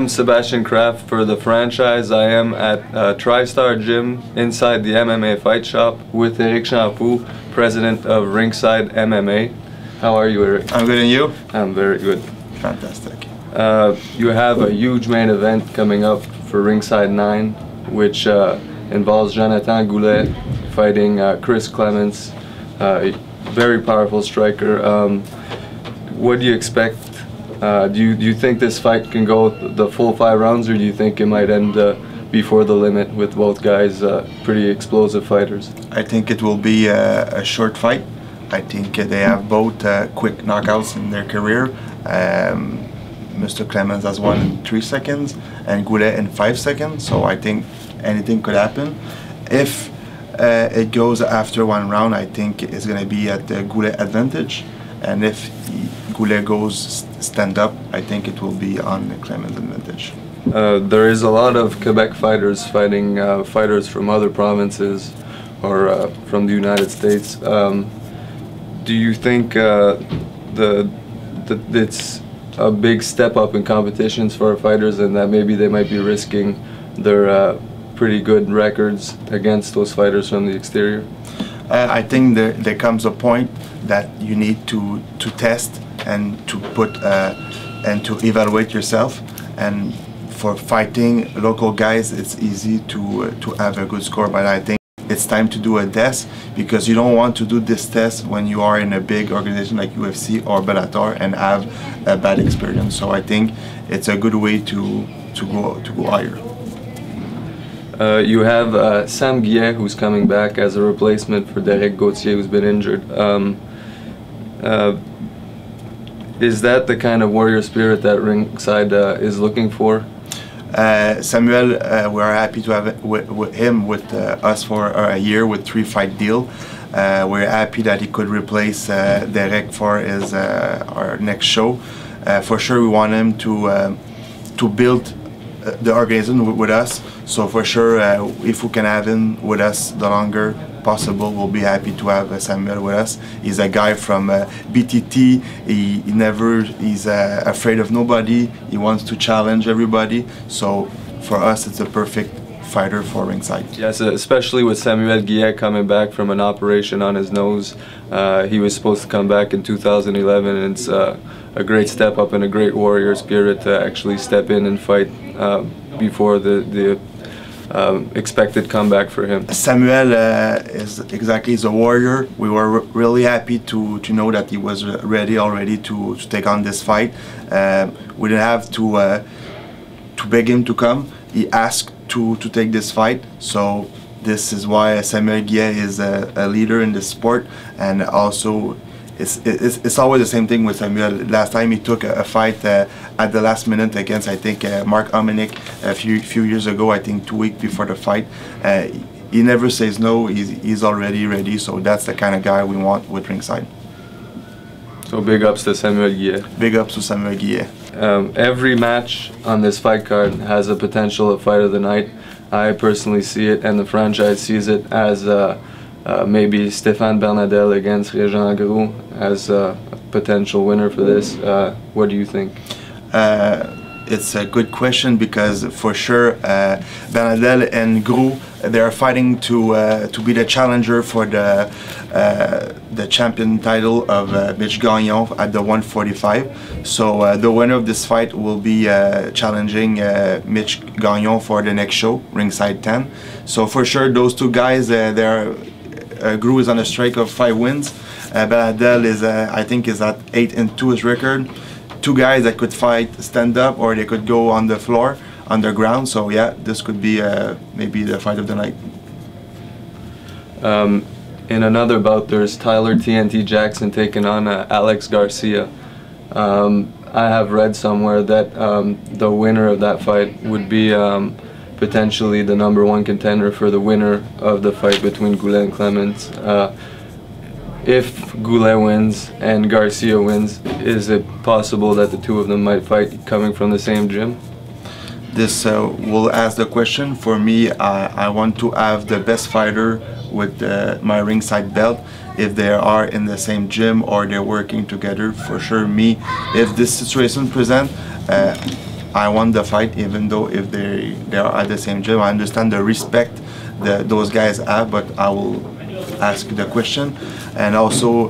I'm Sebastien Kraft for the franchise. I am at TriStar Gym inside the MMA Fight Shop with Eric Champoux, president of Ringside MMA. How are you, Eric? I'm good, and you? I'm very good. Fantastic. You have a huge main event coming up for Ringside 9, which involves Jonathan Goulet fighting Chris Clements, a very powerful striker. What do you expect? Do you think this fight can go the full 5 rounds, or do you think it might end before the limit with both guys pretty explosive fighters? I think it will be a short fight. I think they have both quick knockouts in their career. Mr. Clemens has won in 3 seconds and Goulet in 5 seconds, so I think anything could happen. If it goes after 1 round, I think it's going to be at the Goulet advantage, and if Goulet goes stand up, I think it will be on the Clemens advantage. There is a lot of Quebec fighters fighting fighters from other provinces or from the United States. Do you think it's a big step up in competitions for our fighters, and that maybe they might be risking their pretty good records against those fighters from the exterior? I think there comes a point that you need to test and to put and to evaluate yourself. And for fighting local guys, it's easy to have a good score, but I think it's time to do a test, because you don't want to do this test when you are in a big organization like UFC or Bellator and have a bad experience. So I think it's a good way to go higher. You have Sam Guillet, who's coming back as a replacement for Derek Gauthier, who's been injured. Is that the kind of warrior spirit that Ringside is looking for? Samuel, we are happy to have him with us for a year with 3-fight deal. We're happy that he could replace Derek for his our next show. For sure, we want him to build the organization with us. So for sure, if we can have him with us the longer possible, we'll be happy to have Samuel with us. He's a guy from BTT. He's afraid of nobody. He wants to challenge everybody. So for us, it's a perfect fighter for Ringside. Yes, especially with Samuel Guillet coming back from an operation on his nose. He was supposed to come back in 2011, and it's a great step up and a great warrior spirit to actually step in and fight before the expected comeback for him. Samuel is a warrior. We were really happy to know that he was ready already to take on this fight. We didn't have to beg him to come. He asked to take this fight, so this is why Samuel Guillet is a leader in the sport. And also it's always the same thing with Samuel. Last time he took a fight at the last minute against, I think, Mark Omenick a few years ago, I think 2 weeks before the fight. He never says no. He's already ready, so that's the kind of guy we want with Ringside. So big ups to Samuel Guillet. Big ups to Samuel Guillet. Every match on this fight card has a potential of fight of the night. I personally see it, and the franchise sees it as maybe Stéphane Bernadel against Régent Gros as a potential winner for this. What do you think? It's a good question, because for sure Bernadel and Gros, they are fighting to be the challenger for the champion title of Mitch Gagnon at the 145. So the winner of this fight will be challenging Mitch Gagnon for the next show, Ringside 10. So for sure those two guys, Gros is on a streak of 5 wins. Bernadel is, I think, is at 8-2 his record. 2 guys that could fight stand up, or they could go on the floor, on the ground. So yeah, this could be maybe the fight of the night. In another bout, there's Tyler TNT Jackson taking on Alex Garcia. I have read somewhere that the winner of that fight would be potentially the #1 contender for the winner of the fight between Goulet and Clements. If Goulet wins and Garcia wins, is it possible that the 2 of them might fight coming from the same gym? This will ask the question. For me, I want to have the best fighter with my Ringside belt. If they are in the same gym or they're working together, for sure me, if this situation presents, I won the fight, even though if they are at the same gym. I understand the respect that those guys have, but I will ask the question. And also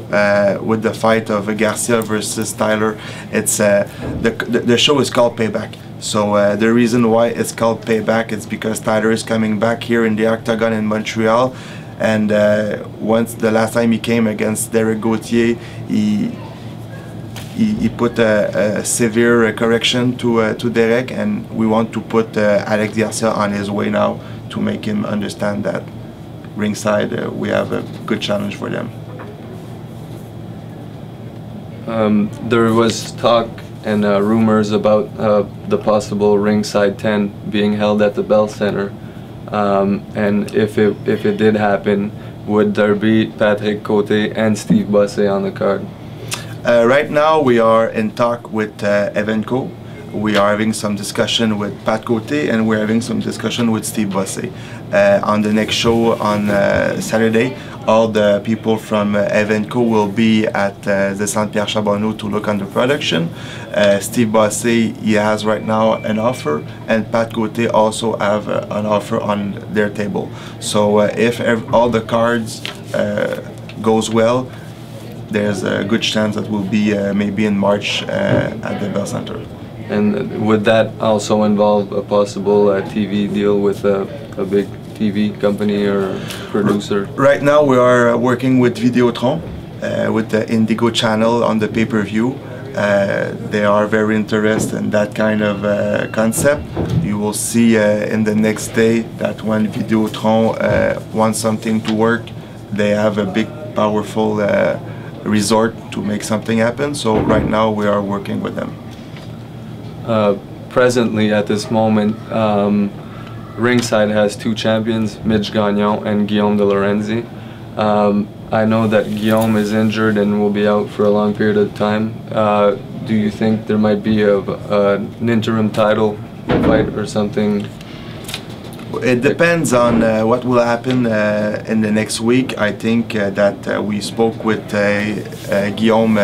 with the fight of Garcia versus Tyler, it's the show is called Payback. So the reason why it's called Payback is because Tyler is coming back here in the Octagon in Montreal, and once the last time he came against Derek Gauthier, he put a severe correction to Derek, and we want to put Alex Garcia on his way now to make him understand that ringside we have a good challenge for them. There was talk and rumors about the possible Ringside 10 being held at the Bell Center, and if it did happen, would there be Patrick Côté and Steve Bossé on the card? Right now we are in talk with Evenco. We are having some discussion with Pat Côté, and we're having some discussion with Steve Bossé. On the next show on Saturday, all the people from Evenco will be at the Centre Pierre Charbonneau to look on the production. Steve Bossé, he has right now an offer, and Pat Côté also have an offer on their table. So if all the cards goes well, there's a good chance that we'll be maybe in March at the Bell Center. And would that also involve a possible TV deal with a big TV company or producer? Right now we are working with Videotron, with the Indigo channel on the pay-per-view. They are very interested in that kind of concept. You will see in the next day that when Videotron wants something to work, they have a big, powerful resort to make something happen. So right now we are working with them. Presently, at this moment, Ringside has two champions, Mitch Gagnon and Guillaume de Lorenzi. I know that Guillaume is injured and will be out for a long period of time. Do you think there might be an interim title fight or something? It depends on what will happen in the next week. I think that we spoke with Guillaume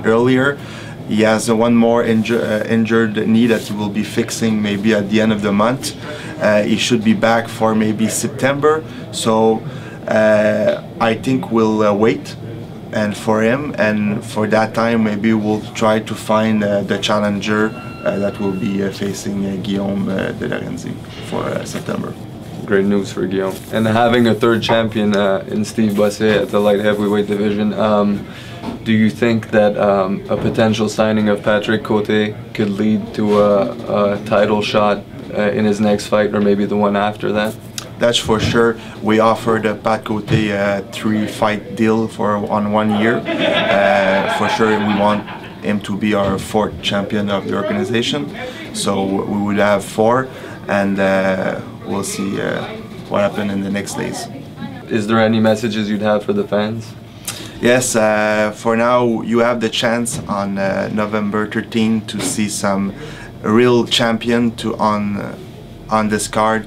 earlier. He has one more injured knee that he will be fixing maybe at the end of the month. He should be back for maybe September. So I think we'll wait and for him, and for that time maybe we'll try to find the challenger that will be facing Guillaume de Lorenzi for September. Great news for Guillaume. And having a third champion in Steve Bossé at the light heavyweight division, do you think that a potential signing of Patrick Côté could lead to a title shot in his next fight, or maybe the one after that? That's for sure. We offered Pat Côté a 3-fight deal on 1 year. For sure, we want him to be our 4th champion of the organization. So we would have 4, and we'll see what happens in the next days. Is there any messages you'd have for the fans? Yes, for now you have the chance on November 13 to see some real champion on this card.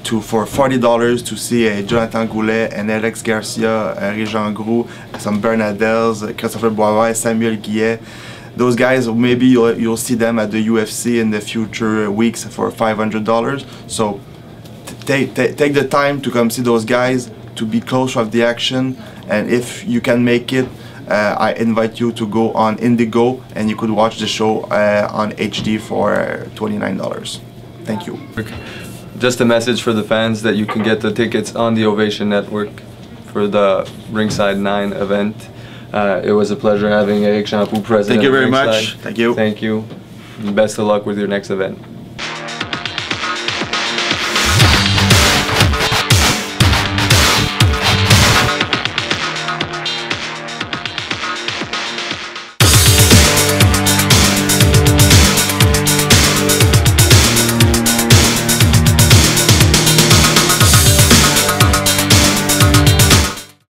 For $40 to see Jonathan Goulet and Alex Garcia, Régent Groux, some Bernadelles, Christopher Boisvert, Samuel Guillet. Those guys, maybe you'll see them at the UFC in the future weeks for $500. So take the time to come see those guys, to be close of the action, and if you can make it, I invite you to go on Indigo and you could watch the show on HD for $29. Thank you. Just a message for the fans that you can get the tickets on the Ovation Network for the Ringside 9 event. It was a pleasure having Eric Champoux, president. Thank you very Ringside. much. Thank you. Thank you. Best of luck with your next event.